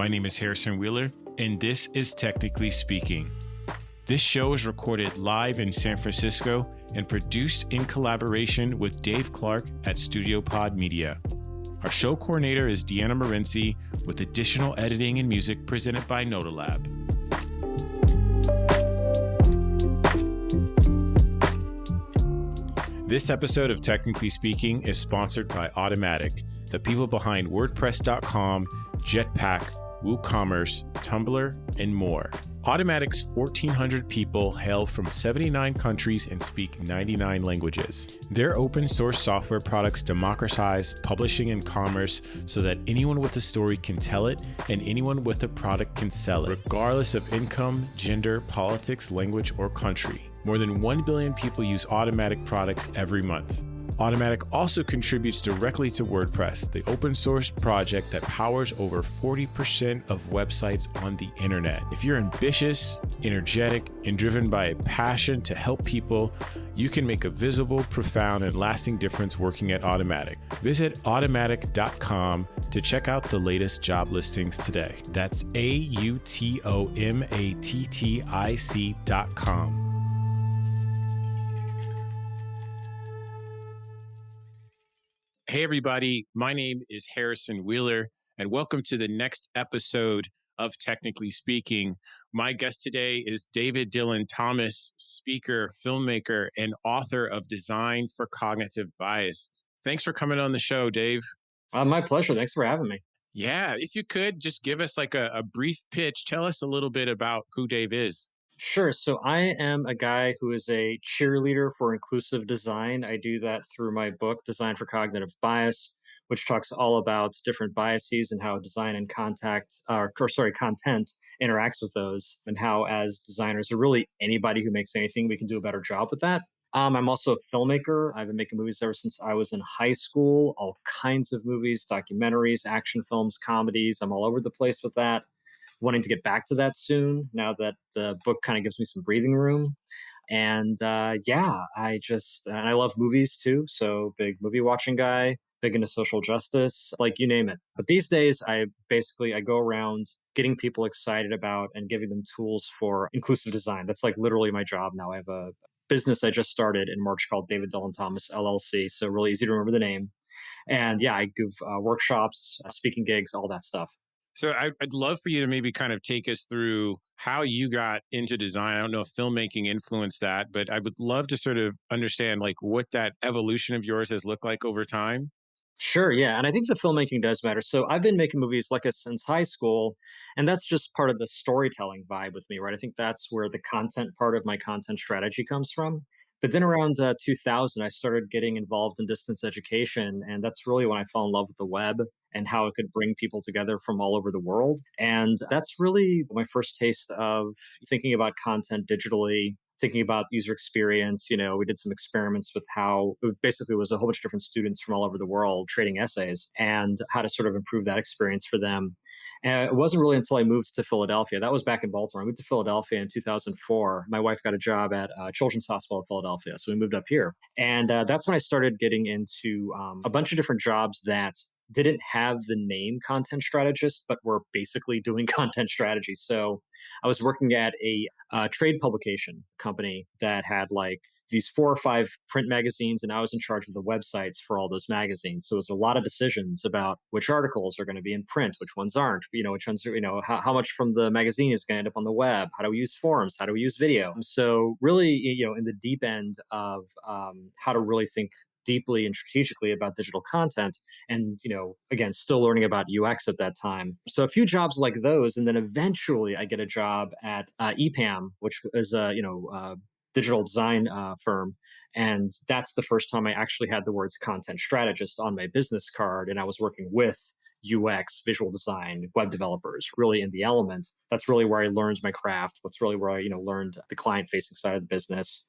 My name is Harrison Wheeler, and this is Technically Speaking. This show is recorded live in San Francisco and produced in collaboration with Dave Clark at Studio Pod Media. Our show coordinator is Deanna Morenci, with additional editing and music presented by Nodalab. This episode of Technically Speaking is sponsored by Automatic, the people behind WordPress.com, Jetpack, WooCommerce, Tumblr, and more. Automatic's 1,400 people hail from 79 countries and speak 99 languages. Their open source software products democratize publishing and commerce so that anyone with a story can tell it and anyone with a product can sell it, regardless of income, gender, politics, language, or country. More than 1 billion people use Automatic products every month. Automatic also contributes directly to WordPress, the open source project that powers over 40% of websites on the internet. If you're ambitious, energetic, and driven by a passion to help people, you can make a visible, profound, and lasting difference working at Automatic. Visit automatic.com to check out the latest job listings today. That's AUTOMATTIC.com. Hey, everybody. My name is Harrison Wheeler, and welcome to the next episode of Technically Speaking. My guest today is David Dylan Thomas, speaker, filmmaker, and author of Design for Cognitive Bias. Thanks for coming on the show, Dave. My pleasure. Thanks for having me. Yeah, if you could just give us like a brief pitch, tell us a little bit about who Dave is. Sure. So I am a guy who is a cheerleader for inclusive design. I do that through my book, Design for Cognitive Bias, which talks all about different biases and how design and content interacts with those, and how as designers, or really anybody who makes anything, we can do a better job with that. I'm also a filmmaker. I've been making movies ever since I was in high school, all kinds of movies, documentaries, action films, comedies. I'm all over the place with that. Wanting to get back to that soon, now that the book kind of gives me some breathing room. And I love movies too. So big movie watching guy, big into social justice, like you name it. But these days, I go around getting people excited about and giving them tools for inclusive design. That's like literally my job now. I have a business I just started in March called David Dylan Thomas LLC. So really easy to remember the name. And yeah, I give workshops, speaking gigs, all that stuff. So I'd love for you to maybe kind of take us through how you got into design. I don't know if filmmaking influenced that, but I would love to sort of understand like what that evolution of yours has looked like over time. Sure, yeah. And I think the filmmaking does matter. So I've been making movies since high school, and that's just part of the storytelling vibe with me, right? I think that's where the content part of my content strategy comes from. But then around 2000, I started getting involved in distance education. And that's really when I fell in love with the web and how it could bring people together from all over the world. And that's really my first taste of thinking about content digitally, thinking about user experience. You know, we did some experiments with how it basically was a whole bunch of different students from all over the world trading essays and how to sort of improve that experience for them. And it wasn't really until I moved to Philadelphia. That was back in Baltimore. I moved to Philadelphia in 2004. My wife got a job at Children's Hospital of Philadelphia. So we moved up here. And that's when I started getting into a bunch of different jobs that didn't have the name content strategist, but were basically doing content strategy. So I was working at a trade publication company that had like these 4 or 5 print magazines, and I was in charge of the websites for all those magazines. So it was a lot of decisions about which articles are going to be in print, which ones aren't, which ones are, how much from the magazine is going to end up on the web, how do we use forums, how do we use video. So really, in the deep end of how to really think deeply and strategically about digital content, and again, still learning about UX at that time. So a few jobs like those, and then eventually I get a job at EPAM, which is a digital design firm, and that's the first time I actually had the words content strategist on my business card, and I was working with UX, visual design, web developers, really in the element. That's really where I learned my craft. That's really where I learned the client-facing side of the business.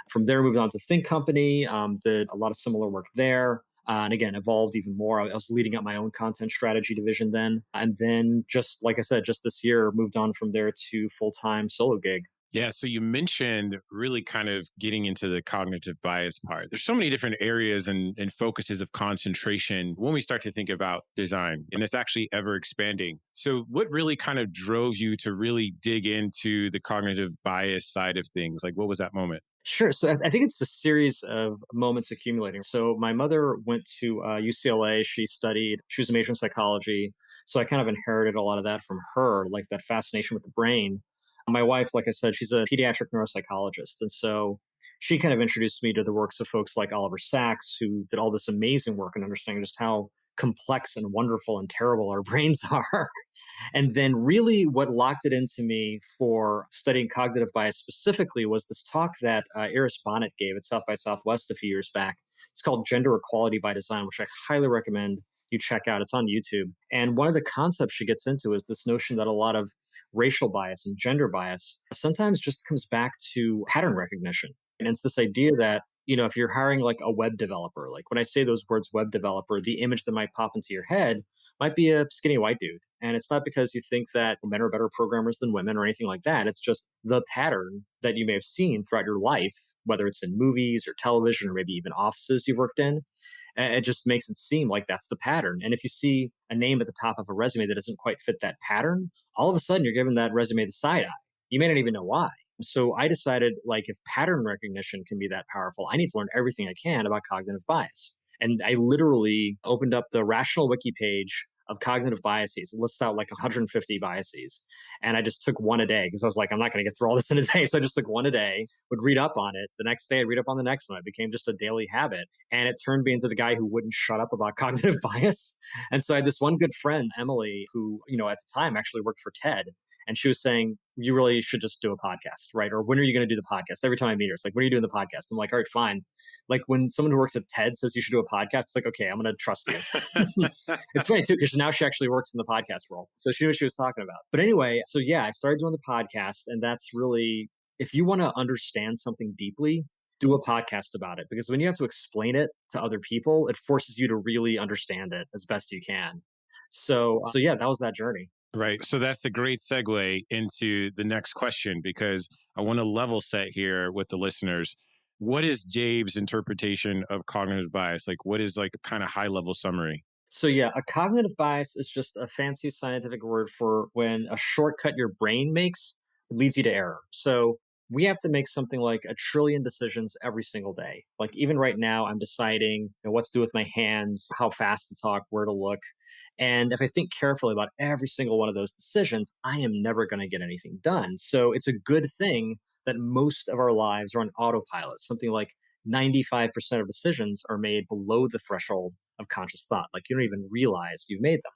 From there, moved on to Think Company, did a lot of similar work there. And again, evolved even more. I was leading up my own content strategy division then. And then just like I said, just this year, moved on from there to full-time solo gig. Yeah, so you mentioned really kind of getting into the cognitive bias part. There's so many different areas and focuses of concentration when we start to think about design, and it's actually ever expanding. So, what really kind of drove you to really dig into the cognitive bias side of things? Like, what was that moment? Sure. So I think it's a series of moments accumulating. So my mother went to UCLA. She was a major in psychology. So I kind of inherited a lot of that from her, like that fascination with the brain. My wife, like I said, she's a pediatric neuropsychologist. And so she kind of introduced me to the works of folks like Oliver Sacks, who did all this amazing work in understanding just how complex and wonderful and terrible our brains are. And then, really, what locked it into me for studying cognitive bias specifically was this talk that Iris Bonnet gave at South by Southwest a few years back. It's called Gender Equality by Design, which I highly recommend you check out. It's on YouTube. And one of the concepts she gets into is this notion that a lot of racial bias and gender bias sometimes just comes back to pattern recognition. And it's this idea that, if you're hiring like a web developer, like when I say those words web developer, the image that might pop into your head might be a skinny white dude. And it's not because you think that men are better programmers than women or anything like that. It's just the pattern that you may have seen throughout your life, whether it's in movies or television or maybe even offices you've worked in. And it just makes it seem like that's the pattern. And if you see a name at the top of a resume that doesn't quite fit that pattern, all of a sudden you're giving that resume the side eye. You may not even know why. So I decided, like, if pattern recognition can be that powerful, I need to learn everything I can about cognitive bias. And I literally opened up the Rational Wiki page of cognitive biases. It lists out like 150 biases. And I just took one a day because I was like, I'm not going to get through all this in a day. So I just took one a day, would read up on it. The next day, I'd read up on the next one. It became just a daily habit. And it turned me into the guy who wouldn't shut up about cognitive bias. And so I had this one good friend, Emily, who, at the time actually worked for TED. And she was saying, you really should just do a podcast, right? Or when are you going to do the podcast? Every time I meet her, it's like, when are you doing the podcast? I'm like, all right, fine. Like when someone who works at TED says you should do a podcast, it's like, okay, I'm going to trust you. It's funny too, because now she actually works in the podcast world. So she knew what she was talking about. But anyway, so yeah, I started doing the podcast. And that's really, if you want to understand something deeply, do a podcast about it. Because when you have to explain it to other people, it forces you to really understand it as best you can. So yeah, that was that journey. Right. So that's a great segue into the next question because I want to level set here with the listeners. What is Dave's interpretation of cognitive bias? Like, what is like a kind of high level summary? So yeah, a cognitive bias is just a fancy scientific word for when a shortcut your brain makes leads you to error. So we have to make something like a trillion decisions every single day. Like even right now, I'm deciding what to do with my hands, how fast to talk, where to look. And if I think carefully about every single one of those decisions, I am never going to get anything done. So it's a good thing that most of our lives are on autopilot. Something like 95% of decisions are made below the threshold of conscious thought. Like you don't even realize you've made them.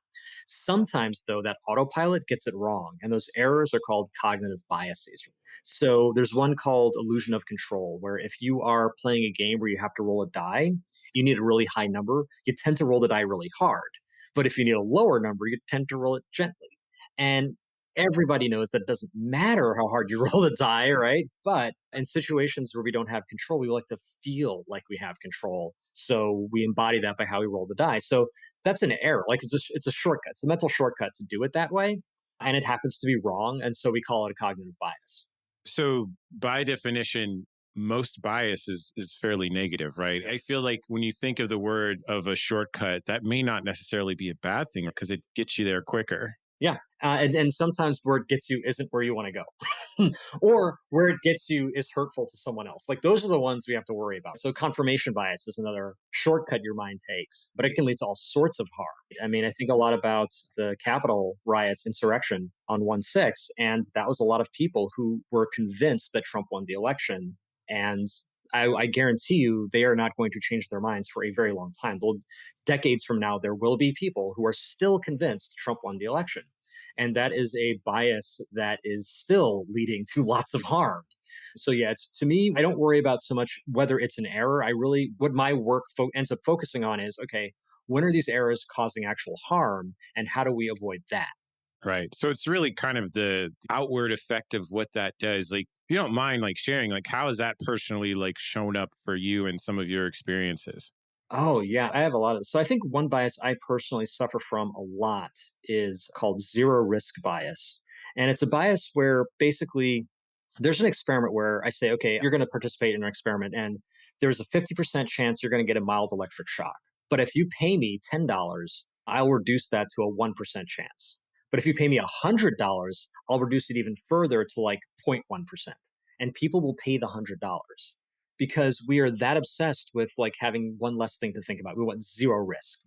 Sometimes, though, that autopilot gets it wrong, and those errors are called cognitive biases. So there's one called illusion of control, where if you are playing a game where you have to roll a die, you need a really high number, you tend to roll the die really hard. But if you need a lower number, you tend to roll it gently. And everybody knows that it doesn't matter how hard you roll the die, right? But in situations where we don't have control, we like to feel like we have control. So we embody that by how we roll the die. So that's an error. Like it's a shortcut. It's a mental shortcut to do it that way. And it happens to be wrong. And so we call it a cognitive bias. So by definition, most bias is fairly negative, right? I feel like when you think of the word of a shortcut, that may not necessarily be a bad thing because it gets you there quicker. Yeah. And sometimes where it gets you isn't where you want to go. Or where it gets you is hurtful to someone else. Like those are the ones we have to worry about. So confirmation bias is another shortcut your mind takes, but it can lead to all sorts of harm. I mean, I think a lot about the Capitol riots, insurrection on 1/6, and that was a lot of people who were convinced that Trump won the election. And I guarantee you they are not going to change their minds for a very long time. Decades from now, there will be people who are still convinced Trump won the election. And that is a bias that is still leading to lots of harm. So yeah, it's to me, I don't worry about so much whether it's an error. What my work ends up focusing on is, okay, when are these errors causing actual harm and how do we avoid that? Right. So it's really kind of the outward effect of what that does. Like, if you don't mind like sharing, like how has that personally like shown up for you and some of your experiences? Oh, yeah, I have a lot of. So I think one bias I personally suffer from a lot is called zero risk bias. And it's a bias where basically There's an experiment where I say, okay, you're going to participate in an experiment, and there's a 50% chance you're going to get a mild electric shock. But if you pay me $10, I'll reduce that to a 1% chance. But if you pay me $100, I'll reduce it even further to like 0.1%. And people will pay the $100 because we are that obsessed with like having one less thing to think about. We want zero risk.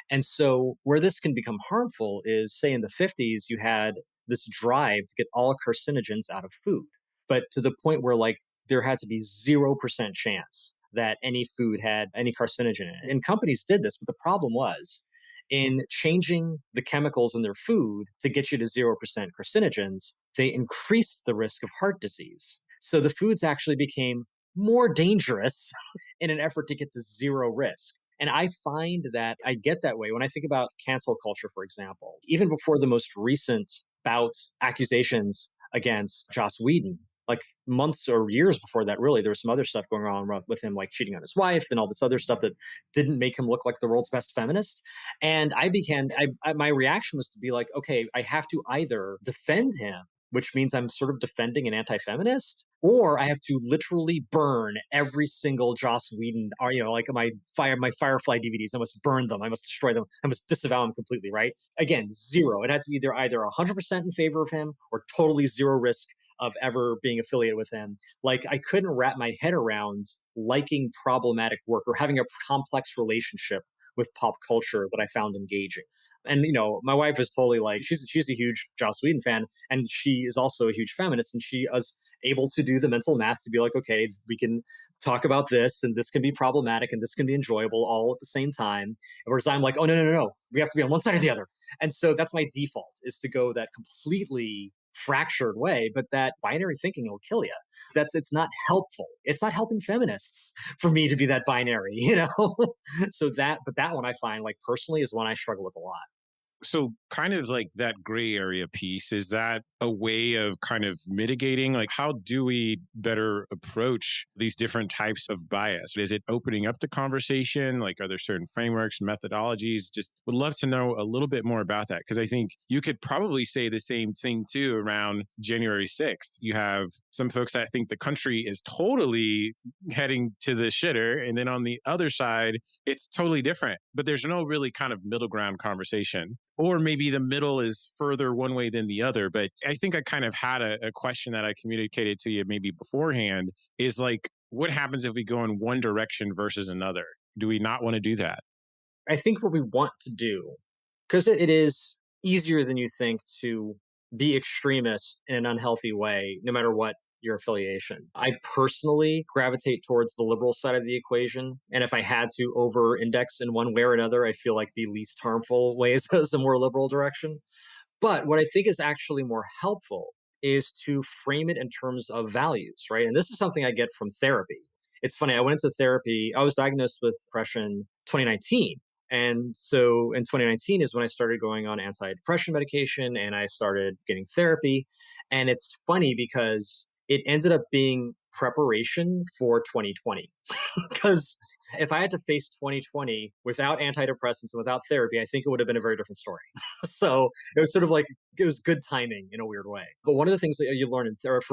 And so, where this can become harmful is, say, in the 50s, you had this drive to get all carcinogens out of food, but to the point where like there had to be 0% chance that any food had any carcinogen in it. And companies did this, but the problem was in changing the chemicals in their food to get you to 0% carcinogens, they increased the risk of heart disease. So the foods actually became more dangerous in an effort to get to zero risk. And I find that I get that way when I think about cancel culture, for example. Even before the most recent bout accusations against Joss Whedon, like months or years before that, really, there was some other stuff going on with him, like cheating on his wife and all this other stuff that didn't make him look like the world's best feminist. And my reaction was to be like, okay, I have to either defend him, which means I'm sort of defending an anti-feminist, or I have to literally burn every single Joss Whedon, or like my Firefly DVDs. I must burn them. I must destroy them. I must disavow them completely. Right? Again, zero. It had to be either 100% in favor of him or totally zero risk of ever being affiliated with him. Like I couldn't wrap my head around liking problematic work or having a complex relationship with pop culture that I found engaging. And my wife is totally like she's a huge Joss Whedon fan, and she is also a huge feminist, and she is able to do the mental math to be like, okay, we can talk about this, and this can be problematic, and this can be enjoyable all at the same time. Whereas I'm like, oh no, we have to be on one side or the other. And so that's my default, is to go that completely fractured way, but that binary thinking will kill you. It's not helpful. It's not helping feminists for me to be that binary. But that one I find, like, personally, is one I struggle with a lot. So, kind of like that gray area piece, is that a way of kind of mitigating? Like, how do we better approach these different types of bias? Is it opening up the conversation? Like, are there certain frameworks, methodologies? Just would love to know a little bit more about that. Because I think you could probably say the same thing too around January 6th. You have some folks that think the country is totally heading to the shitter. And then on the other side, it's totally different. But there's no really kind of middle ground conversation. Or maybe the middle is further one way than the other. But I think I kind of had a question that I communicated to you maybe beforehand, is like, what happens if we go in one direction versus another? Do we not want to do that? I think what we want to do, because it is easier than you think to be extremist in an unhealthy way, no matter what your affiliation. I personally gravitate towards the liberal side of the equation. And if I had to over index in one way or another, I feel like the least harmful way is a more liberal direction. But what I think is actually more helpful is to frame it in terms of values, right? And this is something I get from therapy. It's funny, I went into therapy, I was diagnosed with depression 2019. And so in 2019 is when I started going on antidepressant medication and I started getting therapy. And it's funny because it ended up being preparation for 2020. Because if I had to face 2020 without antidepressants and without therapy, I think it would have been a very different story. So it was sort of like it was good timing in a weird way. But one of the things that you learn in therapy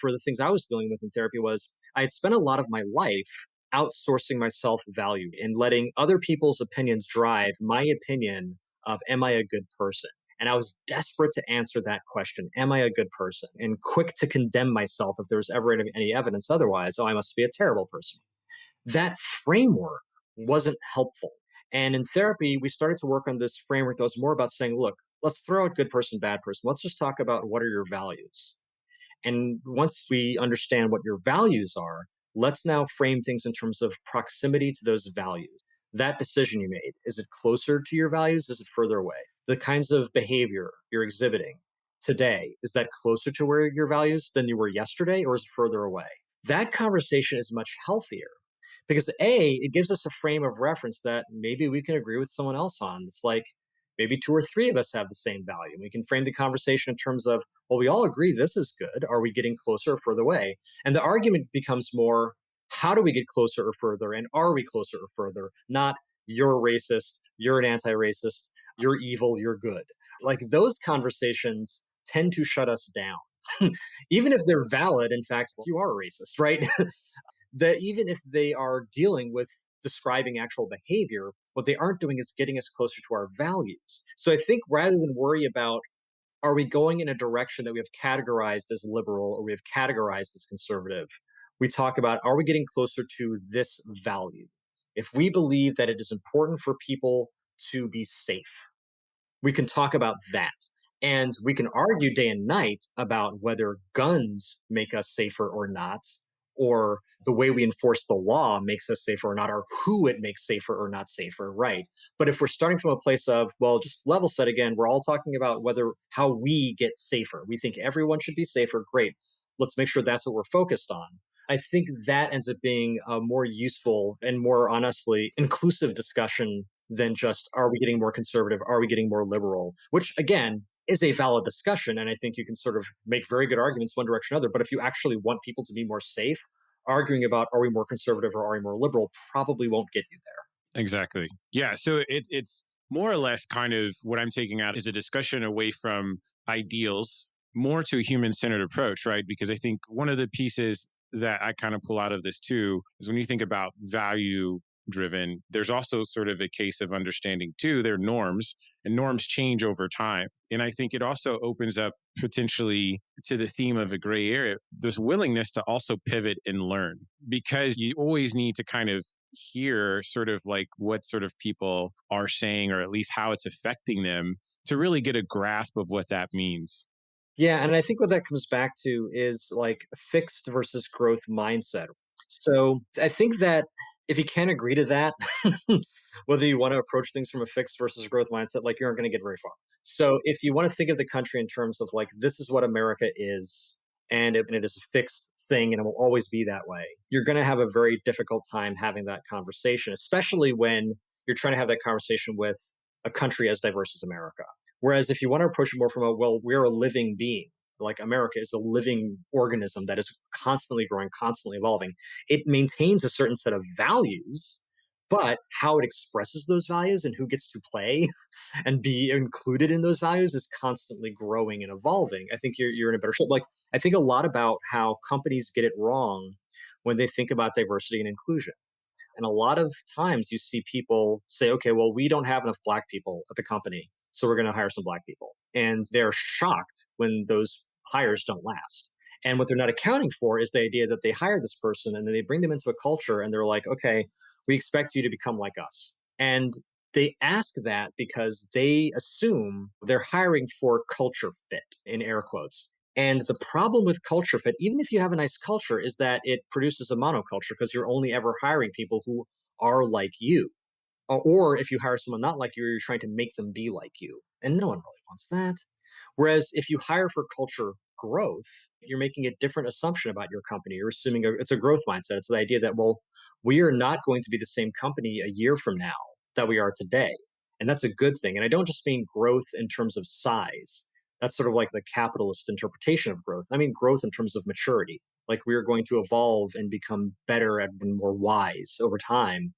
for the things I was dealing with in therapy was I had spent a lot of my life outsourcing my self value and letting other people's opinions drive my opinion of, am I a good person? And I was desperate to answer that question. Am I a good person? And quick to condemn myself if there was ever any evidence otherwise. Oh, I must be a terrible person. That framework wasn't helpful. And in therapy, we started to work on this framework that was more about saying, look, let's throw out good person, bad person. Let's just talk about what are your values. And once we understand what your values are, let's now frame things in terms of proximity to those values. That decision you made, is it closer to your values? Is it further away? The kinds of behavior you're exhibiting today, is that closer to where your values than you were yesterday, or is it further away? That conversation is much healthier because it gives us a frame of reference that maybe we can agree with someone else on. It's like maybe two or three of us have the same value. We can frame the conversation in terms of, well, we all agree this is good. Are we getting closer or further away? And the argument becomes more, how do we get closer or further? And are we closer or further? Not you're a racist, you're an anti-racist, you're evil, you're good. Like those conversations tend to shut us down. Even if they're valid, in fact, you are a racist, right? That even if they are dealing with describing actual behavior, what they aren't doing is getting us closer to our values. So I think rather than worry about are we going in a direction that we have categorized as liberal or we have categorized as conservative, we talk about are we getting closer to this value? If we believe that it is important for people to be safe, we can talk about that. And we can argue day and night about whether guns make us safer or not, or the way we enforce the law makes us safer or not, or who it makes safer or not safer, right? But if we're starting from a place of, well, just level set again, we're all talking about whether how we get safer. We think everyone should be safer. Great. Let's make sure that's what we're focused on. I think that ends up being a more useful and more honestly inclusive discussion than just are we getting more conservative? Are we getting more liberal? Which again is a valid discussion. And I think you can sort of make very good arguments one direction or other. But if you actually want people to be more safe, arguing about are we more conservative or are we more liberal probably won't get you there. Exactly. Yeah. So it's more or less kind of what I'm taking out is a discussion away from ideals, more to a human centered approach, right? Because I think one of the pieces that I kind of pull out of this too is when you think about value driven, there's also sort of a case of understanding too, their norms and norms change over time. And I think it also opens up potentially to the theme of a gray area, this willingness to also pivot and learn because you always need to kind of hear sort of like what sort of people are saying or at least how it's affecting them to really get a grasp of what that means. Yeah, and I think what that comes back to is like fixed versus growth mindset. So I think that if you can't agree to that, whether you want to approach things from a fixed versus growth mindset, like you aren't going to get very far. So if you want to think of the country in terms of like this is what America is, and it is a fixed thing, and it will always be that way, you're going to have a very difficult time having that conversation, especially when you're trying to have that conversation with a country as diverse as America. Whereas if you want to approach it more from a, well, we're a living being, like America is a living organism that is constantly growing, constantly evolving. It maintains a certain set of values, but how it expresses those values and who gets to play and be included in those values is constantly growing and evolving. I think you're in a better shape. Like, I think a lot about how companies get it wrong when they think about diversity and inclusion. And a lot of times you see people say, okay, well, we don't have enough black people at the company, so we're going to hire some black people. And they're shocked when those hires don't last. And what they're not accounting for is the idea that they hire this person and then they bring them into a culture and they're like, okay, we expect you to become like us. And they ask that because they assume they're hiring for culture fit, in air quotes. And the problem with culture fit, even if you have a nice culture, is that it produces a monoculture because you're only ever hiring people who are like you. Or if you hire someone not like you, you're trying to make them be like you. And no one really wants that. Whereas if you hire for culture growth, you're making a different assumption about your company. You're assuming it's a growth mindset. It's the idea that, well, we are not going to be the same company a year from now that we are today. And that's a good thing. And I don't just mean growth in terms of size. That's sort of like the capitalist interpretation of growth. I mean growth in terms of maturity. Like we are going to evolve and become better and more wise over time.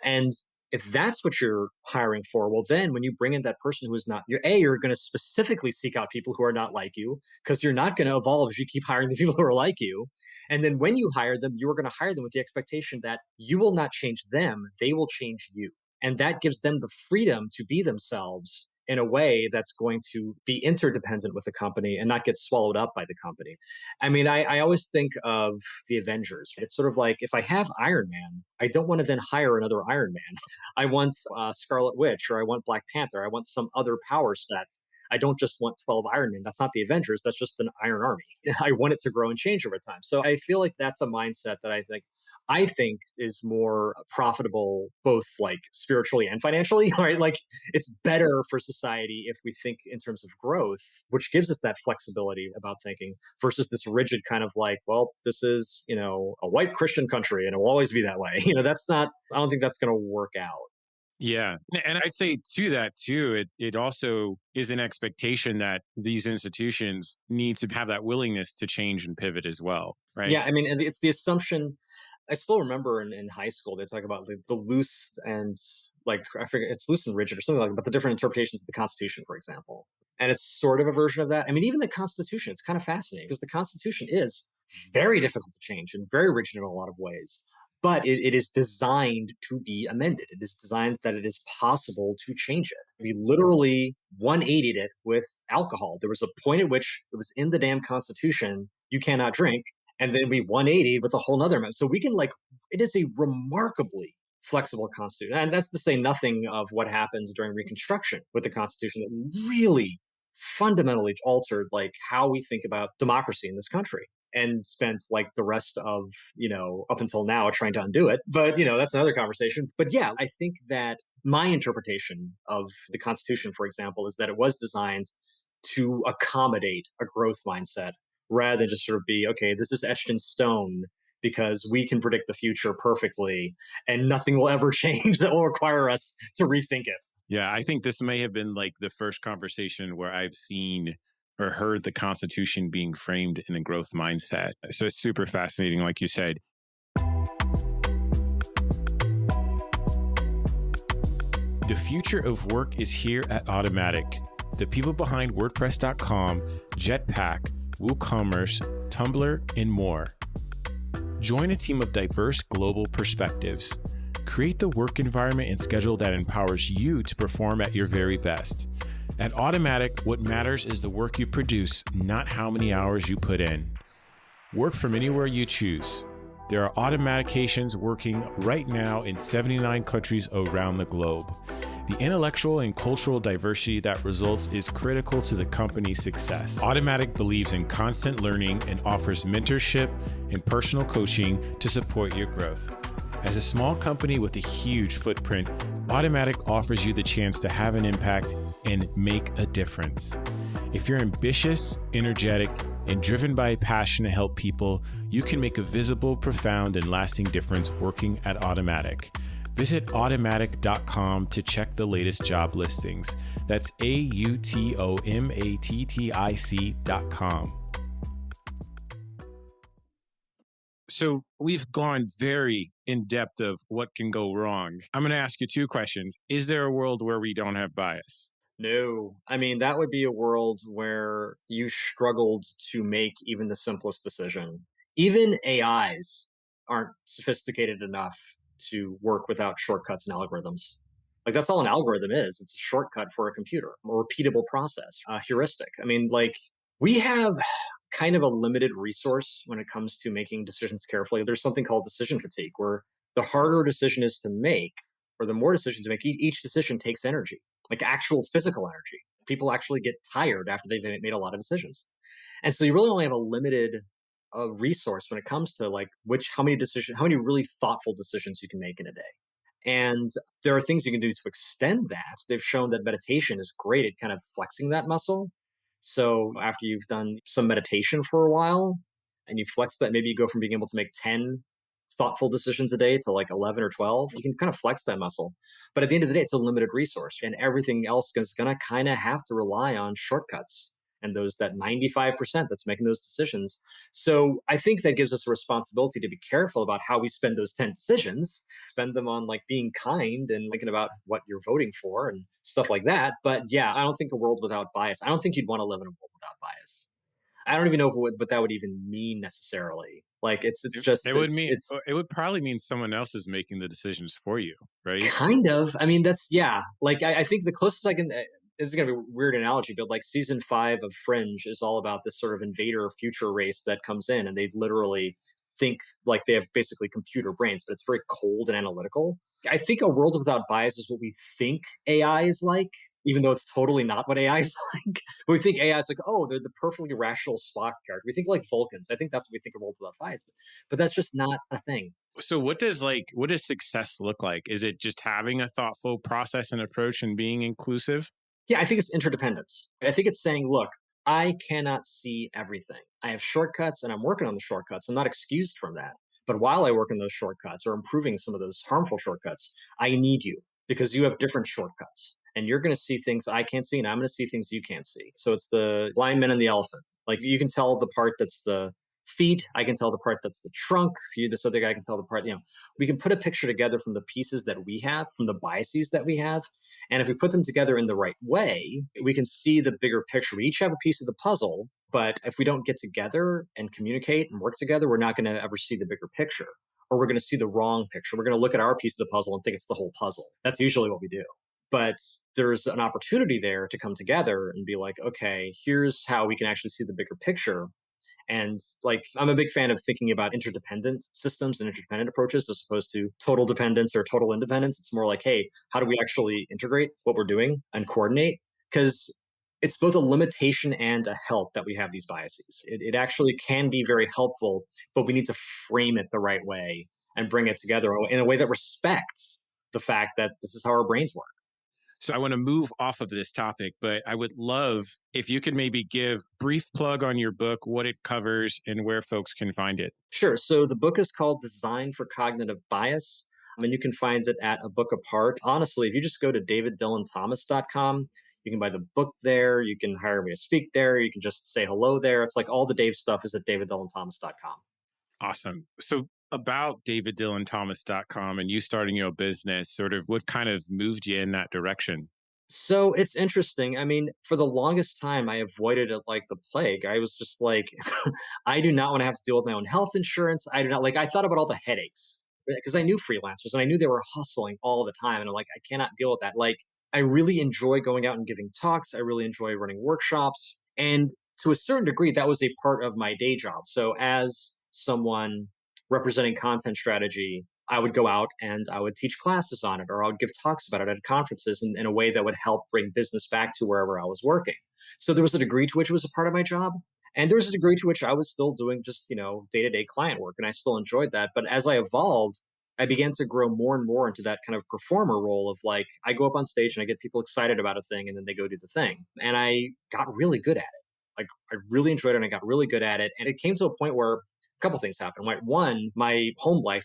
And if that's what you're hiring for, well, then when you bring in that person who is not, you're going to specifically seek out people who are not like you because you're not going to evolve if you keep hiring the people who are like you. And then when you hire them, you are going to hire them with the expectation that you will not change them, they will change you. And that gives them the freedom to be themselves in a way that's going to be interdependent with the company and not get swallowed up by the company. I mean, I always think of the Avengers. It's sort of like if I have Iron Man, I don't want to then hire another Iron Man. I want Scarlet Witch or I want Black Panther. I want some other power set. I don't just want 12 Iron Men. That's not the Avengers. That's just an Iron Army. I want it to grow and change over time. So I feel like that's a mindset that I think is more profitable, both like spiritually and financially, right? Like it's better for society if we think in terms of growth, which gives us that flexibility about thinking versus this rigid kind of like, well, this is, a white Christian country and it will always be that way. That's not, I don't think that's going to work out. Yeah. And I'd say to that too, it also is an expectation that these institutions need to have that willingness to change and pivot as well. Right. Yeah. I mean, and it's the assumption. I still remember in high school, they talk about the loose and like, I forget, it's loose and rigid or something like that, but the different interpretations of the Constitution, for example. And it's sort of a version of that. I mean, even the Constitution, it's kind of fascinating because the Constitution is very difficult to change and very rigid in a lot of ways. But it is designed to be amended. It is designed that it is possible to change it. We literally 180'd it with alcohol. There was a point at which it was in the damn Constitution, you cannot drink. And then we 180 with a whole nother amendment. So we can it is a remarkably flexible constitution. And that's to say nothing of what happens during Reconstruction with the Constitution that really fundamentally altered how we think about democracy in this country and spent the rest of up until now trying to undo it, but that's another conversation. But yeah, I think that my interpretation of the Constitution, for example, is that it was designed to accommodate a growth mindset rather than just sort of be, okay, this is etched in stone because we can predict the future perfectly and nothing will ever change that will require us to rethink it. Yeah, I think this may have been the first conversation where I've seen or heard the Constitution being framed in a growth mindset. So it's super fascinating, like you said. The future of work is here at Automatic. The people behind WordPress.com, Jetpack, WooCommerce, Tumblr, and more. Join a team of diverse global perspectives. Create the work environment and schedule that empowers you to perform at your very best. At Automatic, what matters is the work you produce, not how many hours you put in. Work from anywhere you choose. There are Automatications working right now in 79 countries around the globe. The intellectual and cultural diversity that results is critical to the company's success. Automatic believes in constant learning and offers mentorship and personal coaching to support your growth. As a small company with a huge footprint, Automatic offers you the chance to have an impact and make a difference. If you're ambitious, energetic, and driven by a passion to help people, you can make a visible, profound, and lasting difference working at Automatic. Visit automatic.com to check the latest job listings. That's AUTOMATTIC.com. So we've gone very in depth of what can go wrong. I'm going to ask you two questions. Is there a world where we don't have bias? No. I mean, that would be a world where you struggled to make even the simplest decision. Even AIs aren't sophisticated enough to work without shortcuts and algorithms. That's all an algorithm is. It's a shortcut for a computer, a repeatable process, a heuristic. I mean, we have kind of a limited resource when it comes to making decisions carefully. There's something called decision fatigue, where the harder a decision is to make, or the more decisions to make, each decision takes energy, actual physical energy. People actually get tired after they've made a lot of decisions. And so you really only have a limited resource when it comes to how many really thoughtful decisions you can make in a day. And there are things you can do to extend that. They've shown that meditation is great at kind of flexing that muscle. So after you've done some meditation for a while and you flex that, maybe you go from being able to make 10 thoughtful decisions a day to 11 or 12, you can kind of flex that muscle. But at the end of the day, it's a limited resource and everything else is going to kind of have to rely on shortcuts and that 95% that's making those decisions. So I think that gives us a responsibility to be careful about how we spend those 10 decisions, spend them on being kind and thinking about what you're voting for and stuff like that. But yeah, I don't think a world without bias. I don't think you'd want to live in a world without bias. I don't even know what that would even mean necessarily. It would probably mean someone else is making the decisions for you, right? Kind of. I mean, that's, yeah. I think the closest I can, this is going to be a weird analogy, but season 5 of Fringe is all about this sort of invader future race that comes in and they literally think they have basically computer brains, but it's very cold and analytical. I think a world without bias is what we think AI is like, even though it's totally not what AI is like. We think AI is oh, they're the perfectly rational Spock character. We think Vulcans. I think that's what we think of a world without bias, but that's just not a thing. So what does success look like? Is it just having a thoughtful process and approach and being inclusive? Yeah, I think it's interdependence. I think it's saying, look, I cannot see everything. I have shortcuts and I'm working on the shortcuts. I'm not excused from that. But while I work on those shortcuts or improving some of those harmful shortcuts, I need you because you have different shortcuts and you're going to see things I can't see and I'm going to see things you can't see. So it's the blind man and the elephant. You can tell the part that's the feet, I can tell the part that's the trunk. You, this other guy can tell the part, we can put a picture together from the pieces that we have, from the biases that we have. And if we put them together in the right way, we can see the bigger picture. We each have a piece of the puzzle, but if we don't get together and communicate and work together, we're not going to ever see the bigger picture, or we're going to see the wrong picture. We're going to look at our piece of the puzzle and think it's the whole puzzle. That's usually what we do. But there's an opportunity there to come together and be like, okay, here's how we can actually see the bigger picture. And like, I'm a big fan of thinking about interdependent systems and interdependent approaches as opposed to total dependence or total independence. It's more like, hey, how do we actually integrate what we're doing and coordinate? Because it's both a limitation and a help that we have these biases. It actually can be very helpful, but we need to frame it the right way and bring it together in a way that respects the fact that this is how our brains work. So I want to move off of this topic, but I would love if you could maybe give brief plug on your book, what it covers and where folks can find it. Sure. So the book is called Design for Cognitive Bias. And you can find it at A Book Apart. Honestly, if you just go to daviddylan.thomas.com, you can buy the book there. You can hire me to speak there. You can just say hello there. It's like all the Dave stuff is at daviddylan.thomas.com. Awesome. So about daviddylan.thomas.com and you starting your business, sort of what kind of moved you in that direction? So it's interesting. I mean, for the longest time, I avoided it like the plague. I was just like, I do not want to have to deal with my own health insurance. I do not like, I thought about all the headaches because I knew freelancers and I knew they were hustling all the time. And I'm like, I cannot deal with that. Like, I really enjoy going out and giving talks. I really enjoy running workshops. And to a certain degree, that was a part of my day job. So as someone representing content strategy, I would go out and I would teach classes on it, or I would give talks about it at conferences in a way that would help bring business back to wherever I was working. So there was a degree to which it was a part of my job. And there was a degree to which I was still doing just, day-to-day client work. And I still enjoyed that. But as I evolved, I began to grow more and more into that kind of performer role of like, I go up on stage and I get people excited about a thing and then they go do the thing. And I got really good at it. Like I really enjoyed it and I got really good at it. And it came to a point where a couple things happened. Like one, my home life,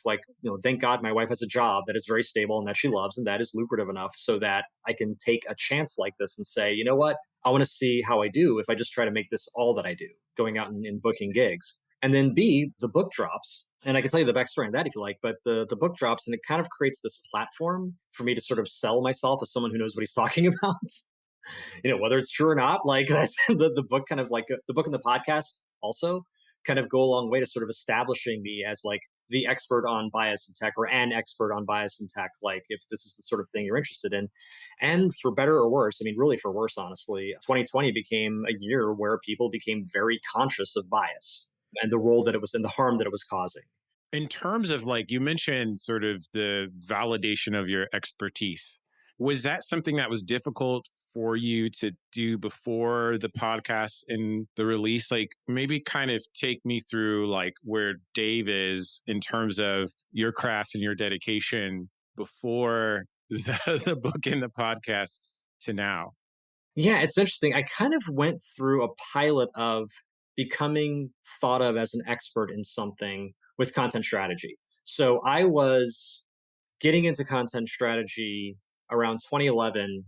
thank God my wife has a job that is very stable and that she loves and that is lucrative enough so that I can take a chance like this and say, you know what? I want to see how I do if I just try to make this all that I do, going out and booking gigs. And then B, the book drops. And I can tell you the backstory on that if you like, but the book drops and it kind of creates this platform for me to sort of sell myself as someone who knows what he's talking about. Whether it's true or not, like that's the book kind of like the book and the podcast also kind of go a long way to sort of establishing me as like the expert on bias in tech or an expert on bias in tech, like if this is the sort of thing you're interested in. And for better or worse, I mean, really for worse, honestly, 2020 became a year where people became very conscious of bias and the role that it was and the harm that it was causing. In terms of like, you mentioned sort of the validation of your expertise. Was that something that was difficult for you to do before the podcast and the release? Like maybe kind of take me through like where Dave is in terms of your craft and your dedication before the book and the podcast to now. Yeah, it's interesting. I kind of went through a pilot of becoming thought of as an expert in something with content strategy. So I was getting into content strategy around 2011.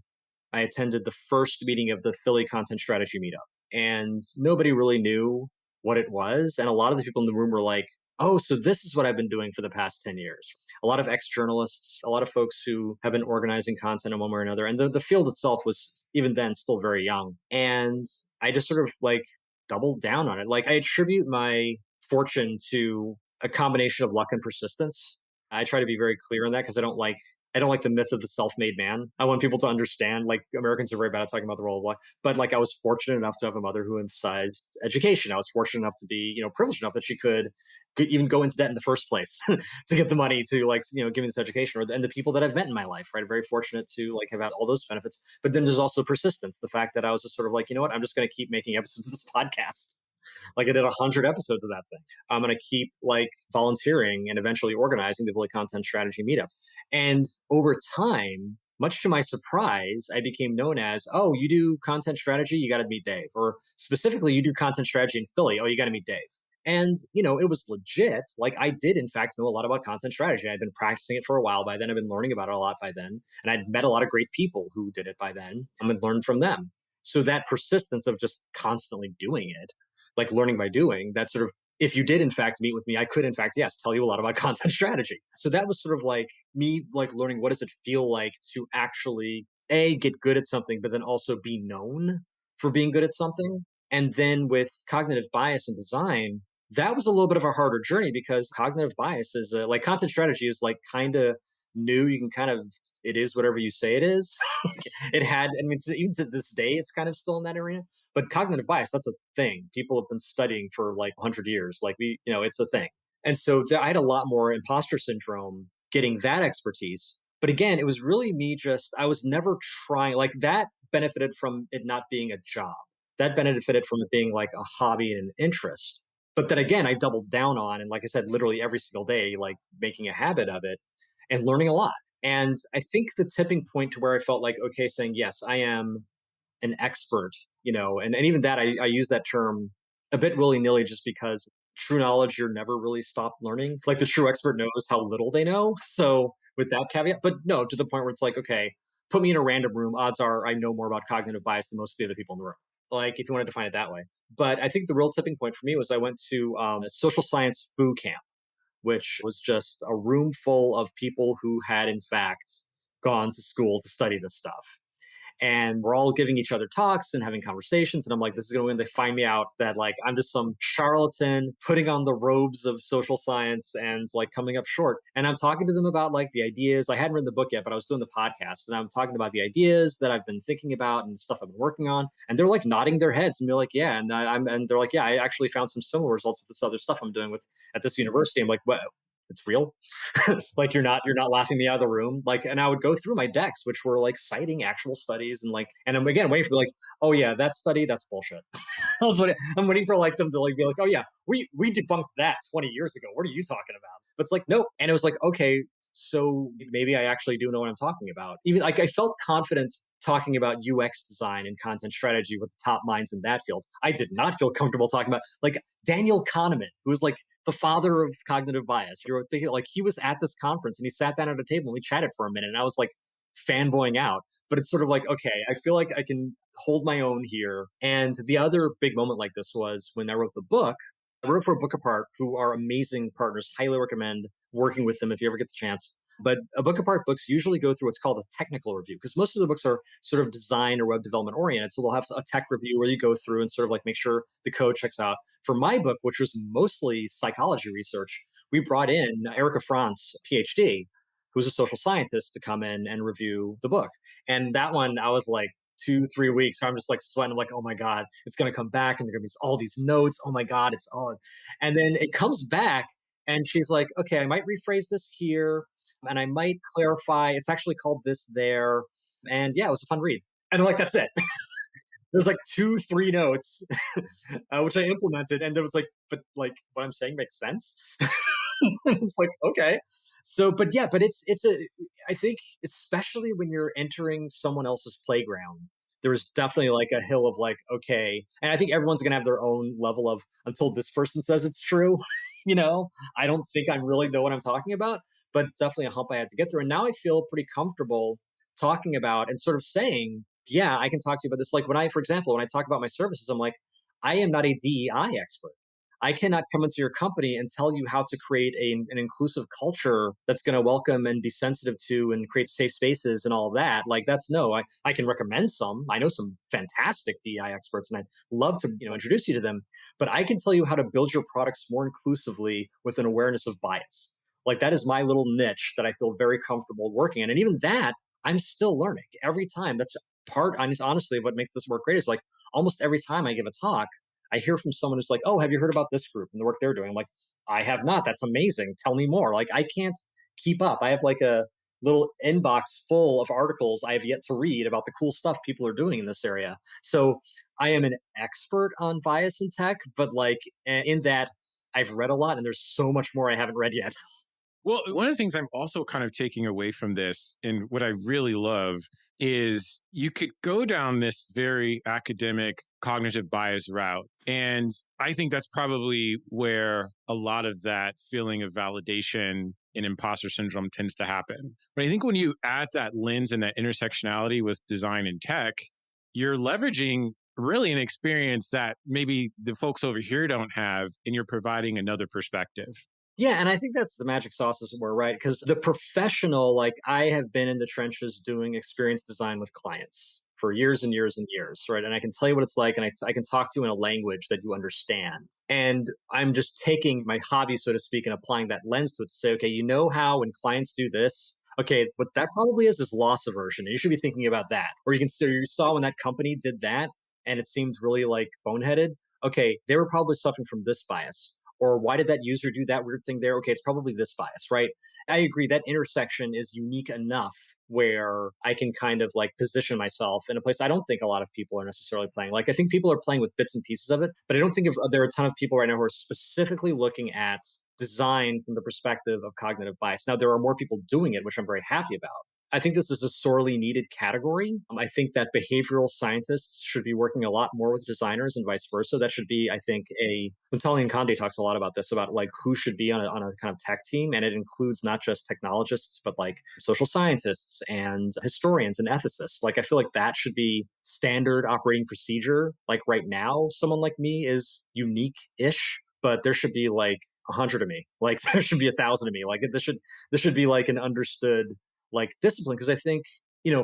I attended the first meeting of the Philly Content Strategy Meetup, and nobody really knew what it was. And a lot of the people in the room were like, oh, so this is what I've been doing for the past 10 years. A lot of ex-journalists, a lot of folks who have been organizing content in one way or another. And the field itself was even then still very young. And I just sort of like doubled down on it. Like I attribute my fortune to a combination of luck and persistence. I try to be very clear on that because I don't like the myth of the self-made man. I want people to understand, like Americans are very bad at talking about the role of luck, but like I was fortunate enough to have a mother who emphasized education. I was fortunate enough to be, privileged enough that she could even go into debt in the first place to get the money to give me this education. And the people that I've met in my life, right, I'm very fortunate to like have had all those benefits. But then there's also persistence, the fact that I was just sort of like, you know what, I'm just going to keep making episodes of this podcast. Like I did 100 episodes of that thing. I'm going to keep like volunteering and eventually organizing the Philly Content Strategy Meetup. And over time, much to my surprise, I became known as, oh, you do content strategy, you got to meet Dave. Or specifically, you do content strategy in Philly, oh, you got to meet Dave. And, it was legit. Like I did, in fact, know a lot about content strategy. I'd been practicing it for a while by then. I've been learning about it a lot by then. And I'd met a lot of great people who did it by then and learned from them. So that persistence of just constantly doing it, like learning by doing, that sort of if you did in fact meet with me, I could in fact, yes, tell you a lot about content strategy. So that was sort of like me like learning what does it feel like to actually A, get good at something, but then also be known for being good at something. And then with cognitive bias and design, that was a little bit of a harder journey because cognitive bias is like content strategy is like kind of new. You can kind of, it is whatever you say it is. It had, I mean, even to this day, it's kind of still in that area. But cognitive bias, that's a thing. People have been studying for like 100 years. Like it's a thing. And so I had a lot more imposter syndrome getting that expertise. But again, it was really me just, I was never trying, like that benefited from it not being a job. That benefited from it being like a hobby and an interest. But then again, I doubled down on, and like I said, literally every single day, like making a habit of it and learning a lot. And I think the tipping point to where I felt like, okay, saying, yes, I am an expert, and even that, I use that term a bit willy nilly just because true knowledge, you're never really stopped learning. Like the true expert knows how little they know. So with that caveat, but no, to the point where it's like, okay, put me in a random room. Odds are I know more about cognitive bias than most of the other people in the room. Like if you want to define it that way. But I think the real tipping point for me was I went to a social science foo camp, which was just a room full of people who had, in fact, gone to school to study this stuff. And we're all giving each other talks and having conversations. And I'm like, this is going to when they find me out that like I'm just some charlatan putting on the robes of social science and like coming up short. And I'm talking to them about like the ideas. I hadn't written the book yet, but I was doing the podcast and I'm talking about the ideas that I've been thinking about and stuff I've been working on. And they're like nodding their heads and they're like, yeah. And they're like, yeah, I actually found some similar results with this other stuff I'm doing with at this university. I'm like, whoa, it's real. Like you're not laughing me out of the room. Like, and I would go through my decks, which were like citing actual studies and like, and I'm again waiting for like, oh yeah, that study, that's bullshit. I'm waiting for like them to like be like, oh yeah, we debunked that 20 years ago. What are you talking about? But it's like, nope. And it was like, okay, so maybe I actually do know what I'm talking about. Even like I felt confident talking about UX design and content strategy with the top minds in that field. I did not feel comfortable talking about like Daniel Kahneman, who was like the father of cognitive bias. You're thinking like he was at this conference and he sat down at a table and we chatted for a minute and I was like fanboying out. But it's sort of like, okay, I feel like I can hold my own here. And the other big moment like this was when I wrote the book. I wrote for a Book Apart, who are amazing partners. Highly recommend working with them if you ever get the chance. But a Book Apart books usually go through what's called a technical review because most of the books are sort of design or web development oriented. So they'll have a tech review where you go through and sort of like make sure the code checks out. For my book, which was mostly psychology research, we brought in Erica Franz, PhD, who's a social scientist, to come in and review the book. And that one, I was like 2, 3 weeks. So I'm just like sweating. I'm like, oh my God, it's going to come back and there are going to be all these notes. Oh my God, it's all. And then it comes back and she's like, okay, I might rephrase this here and I might clarify. It's actually called this there. And yeah, it was a fun read. And I'm like, that's it. There's like 2, 3 notes, which I implemented. And there was like, but like what I'm saying makes sense. It's like, okay. So, but yeah, but I think especially when you're entering someone else's playground, there's definitely like a hill of like, okay. And I think everyone's going to have their own level of until this person says it's true. I don't think I really know what I'm talking about, but definitely a hump I had to get through. And now I feel pretty comfortable talking about and sort of saying, yeah, I can talk to you about this. Like for example, when I talk about my services, I'm like, I am not a DEI expert. I cannot come into your company and tell you how to create an inclusive culture that's going to welcome and be sensitive to and create safe spaces and all of that. Like that's no, I can recommend some. I know some fantastic DEI experts and I'd love to, introduce you to them, but I can tell you how to build your products more inclusively with an awareness of bias. Like that is my little niche that I feel very comfortable working in. And even that, I'm still learning every time. That's honestly, what makes this work great is like almost every time I give a talk, I hear from someone who's like, oh, have you heard about this group and the work they're doing? I'm like, I have not. That's amazing. Tell me more. Like, I can't keep up. I have like a little inbox full of articles I have yet to read about the cool stuff people are doing in this area. So I am an expert on bias in tech, but like in that I've read a lot and there's so much more I haven't read yet. Well, one of the things I'm also kind of taking away from this, and what I really love, is you could go down this very academic cognitive bias route. And I think that's probably where a lot of that feeling of validation and imposter syndrome tends to happen. But I think when you add that lens and that intersectionality with design and tech, you're leveraging really an experience that maybe the folks over here don't have, and you're providing another perspective. Yeah, and I think that's the magic sauce is we're right because the professional, like I have been in the trenches doing experience design with clients for years and years and years, right? And I can tell you what it's like, and I can talk to you in a language that you understand. And I'm just taking my hobby, so to speak, and applying that lens to it to say, okay, you know how when clients do this, okay, what that probably is loss aversion. And you should be thinking about that. Or you can see, you saw when that company did that, and it seemed really like boneheaded. Okay, they were probably suffering from this bias, or why did that user do that weird thing there? Okay, it's probably this bias, right? I agree that intersection is unique enough where I can kind of like position myself in a place I don't think a lot of people are necessarily playing. Like I think people are playing with bits and pieces of it, but I don't think there are a ton of people right now who are specifically looking at design from the perspective of cognitive bias. Now there are more people doing it, which I'm very happy about. I think this is a sorely needed category. I think that behavioral scientists should be working a lot more with designers and vice versa. That should be, I think, Nathaniel Conde talks a lot about this, about like who should be on a kind of tech team. And it includes not just technologists, but like social scientists and historians and ethicists. Like, I feel like that should be standard operating procedure. Like right now, someone like me is unique ish, but there should be like 100 of me. Like there should be 1,000 of me. Like this should be like an understood like discipline. Because I think,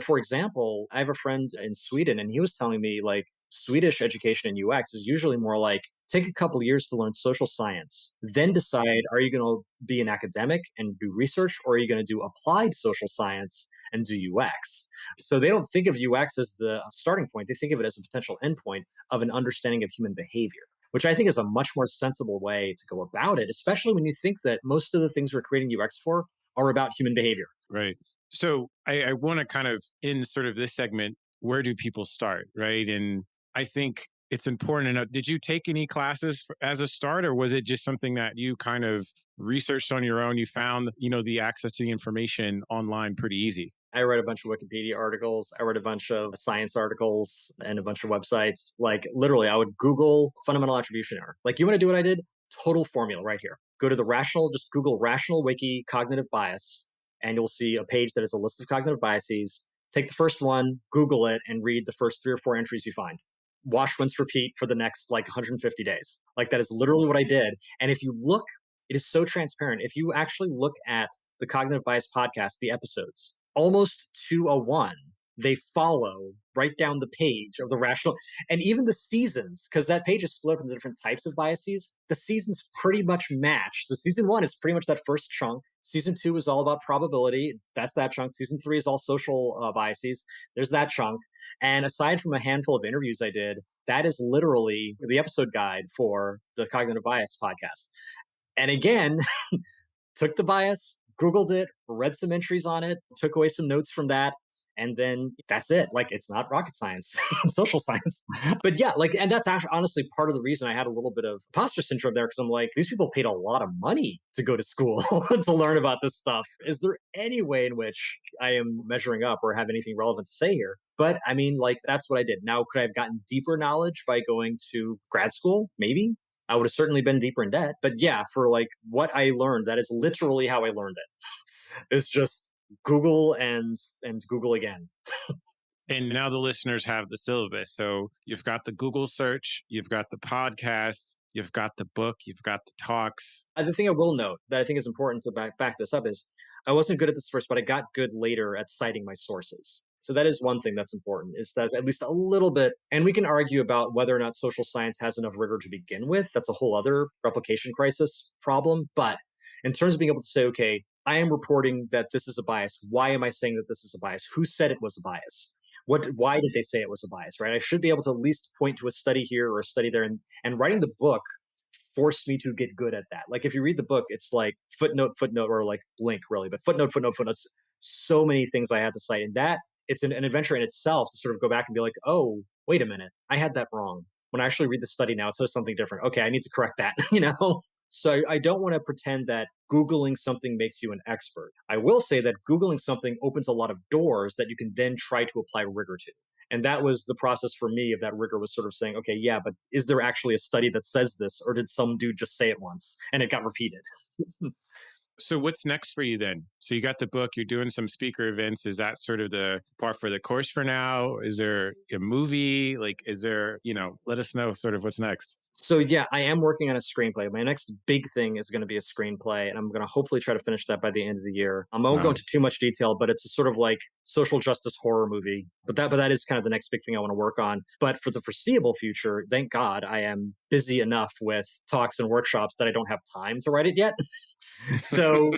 for example, I have a friend in Sweden and he was telling me like Swedish education in UX is usually more like take a couple years to learn social science, then decide are you going to be an academic and do research, or are you going to do applied social science and do UX? So they don't think of UX as the starting point. They think of it as a potential endpoint of an understanding of human behavior, which I think is a much more sensible way to go about it, especially when you think that most of the things we're creating UX for are about human behavior. Right. So I want to kind of, in sort of this segment, where do people start? Right. And I think it's important to know, did you take any classes as a start, or was it just something that you kind of researched on your own? You found, the access to the information online pretty easy. I read a bunch of Wikipedia articles. I read a bunch of science articles and a bunch of websites. Like literally, I would Google fundamental attribution error. Like, you want to do what I did? Total formula right here. Go to just Google rational wiki cognitive bias, and you'll see a page that is a list of cognitive biases. Take the first one, Google it, and read the first 3 or 4 entries you find. Wash, rinse, repeat for the next like 150 days. Like that is literally what I did. And if you look, it is so transparent. If you actually look at the Cognitive Bias podcast, the episodes, almost to a one, they follow right down the page of the rational, and even the seasons, because that page is split up into different types of biases. The seasons pretty much match. So season 1 is pretty much that first chunk. Season 2 is all about probability. That's that chunk. Season 3 is all social biases. There's that chunk. And aside from a handful of interviews I did, that is literally the episode guide for the Cognitive Bias podcast. And again, took the bias, Googled it, read some entries on it, took away some notes from that. And then that's it. Like, it's not rocket science, it's social science. But yeah, like, and that's actually honestly part of the reason I had a little bit of imposter syndrome there, because I'm like, these people paid a lot of money to go to school to learn about this stuff. Is there any way in which I am measuring up or have anything relevant to say here? But I mean, like, that's what I did. Now, could I have gotten deeper knowledge by going to grad school? Maybe. I would have certainly been deeper in debt. But yeah, for like what I learned, that is literally how I learned it. It's just Google and Google again. And now the listeners have the syllabus. So you've got the Google search, you've got the podcast, you've got the book, you've got the talks. The thing I will note that I think is important to back this up is I wasn't good at this first, but I got good later at citing my sources. So that is one thing that's important, is that at least a little bit, and we can argue about whether or not social science has enough rigor to begin with. That's a whole other replication crisis problem. But in terms of being able to say, okay, I am reporting that this is a bias. Why am I saying that this is a bias? Who said it was a bias? Why did they say it was a bias, right? I should be able to at least point to a study here or a study there. And writing the book forced me to get good at that. Like, if you read the book, it's like footnote, or like link really, but footnotes. So many things I had to cite. And that, it's an adventure in itself to sort of go back and be like, oh, wait a minute, I had that wrong. When I actually read the study now, it says something different. Okay, I need to correct that, So I don't want to pretend that Googling something makes you an expert. I will say that Googling something opens a lot of doors that you can then try to apply rigor to. And that was the process for me of that rigor, was sort of saying, okay, yeah, but is there actually a study that says this? Or did some dude just say it once and it got repeated? So what's next for you then? So you got the book, you're doing some speaker events. Is that sort of the part for the course for now? Is there a movie? Like, is there, let us know sort of what's next. So yeah, I am working on a screenplay. My next big thing is going to be a screenplay, and I'm going to hopefully try to finish that by the end of the year. I won't go Wow. into too much detail, but it's a sort of like social justice horror movie. But that is kind of the next big thing I want to work on. But for the foreseeable future, thank God, I am busy enough with talks and workshops that I don't have time to write it yet. So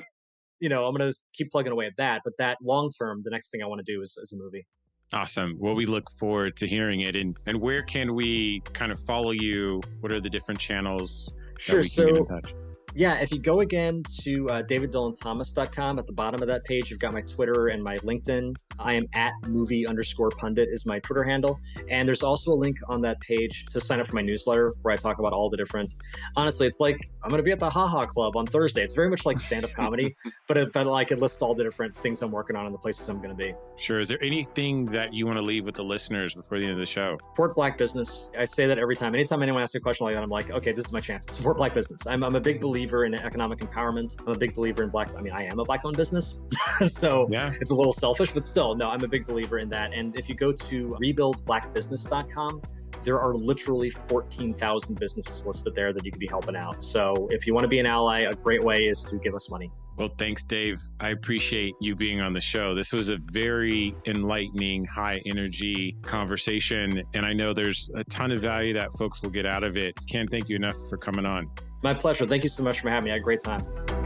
I'm going to keep plugging away at that. But that long term, the next thing I want to do is a movie. Awesome. Well, we look forward to hearing it. And where can we kind of follow you? What are the different channels that Sure. we can get in So touch? yeah, if you go again to daviddylan.thomas.com, at the bottom of that page, you've got my Twitter and my LinkedIn. I am at movie_pundit is my Twitter handle. And there's also a link on that page to sign up for my newsletter where I talk about all the different, honestly, it's like I'm going to be at the Haha Club on Thursday. It's very much like stand-up comedy, but it lists all the different things I'm working on and the places I'm going to be. Sure. Is there anything that you want to leave with the listeners before the end of the show? Support Black business. I say that every time. Anytime anyone asks me a question like that, I'm like, okay, this is my chance. Support Black business. I'm a big believer in economic empowerment. I'm a big believer in I am a Black-owned business. So Yeah. it's a little selfish, but still, no, I'm a big believer in that. And if you go to rebuildblackbusiness.com, there are literally 14,000 businesses listed there that you could be helping out. So if you want to be an ally, a great way is to give us money. Well, thanks, Dave. I appreciate you being on the show. This was a very enlightening, high energy conversation. And I know there's a ton of value that folks will get out of it. Can't thank you enough for coming on. My pleasure. Thank you so much for having me. I had a great time.